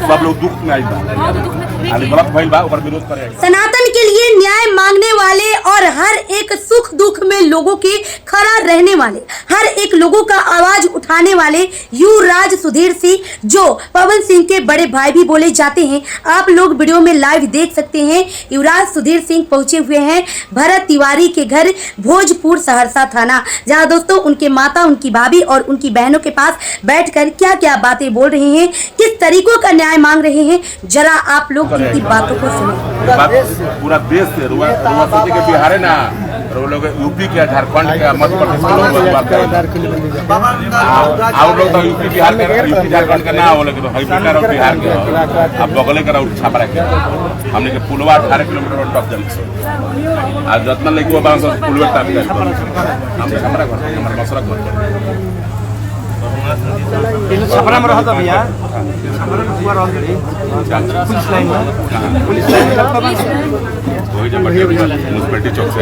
सब लोग दुख में आई गलत भइल बा ओकर विरोध करे। सनातन के लिए न्याय मांगने वाले और हर एक सुख दुख में लोगों के खड़ा रहने वाले, हर एक लोगों का आवाज उठाने वाले युवराज सुधीर सिंह, जो पवन सिंह के बड़े भाई भी बोले जाते हैं। आप लोग वीडियो में लाइव देख सकते हैं। युवराज सुधीर सिंह पहुंचे हुए हैं भरत तिवारी के घर भोजपुर सहरसा थाना, जहां दोस्तों उनके माता, उनकी भाभी और उनकी बहनों के पास बैठकर क्या क्या बातें बोल रहे हैं, किस तरीकों का न्याय मांग रहे हैं, जरा आप लोग इनकी बातों को सुने। पूरा देश से रुआ सोचे के बिहार है ना, वो लोग यूपी के, झारखंड के, मध्य प्रदेश के लोग बात करें। आप लोग तो यूपी बिहार के, यूपी झारखंड के ना हो, लेकिन बिहार और बिहार के अब बगले का छापरा के हमने के पुलवा 18 किलोमीटर टॉप जल से आज जतना लेके पुलवा टाप हमने छापरा हमारे मसरा छपरा में रहता भैया, छपरा में हुआ रहता पुलिस लाइन वही जब म्यूनसिपैलिटी चौक से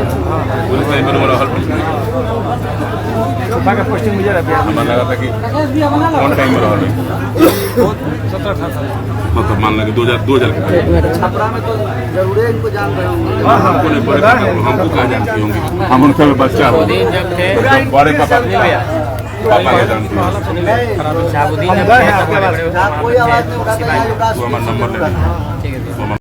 पुलिस लाइन में रहल छपा का पोस्टिंग मुझे हमें लगा था कि कौन टाइम में रहल 17-18 मतलब मान लगे 2000 के छपरा में तो जरूर इनको जान रहे होंगे। हमको नहीं पड़ेगा, हमको कहाँ जानते होंगे, हम उनके बच्चा हो बड़े पापा के जानते हैं। कोई आवाज नहीं उठाते हैं। हमारा नंबर ले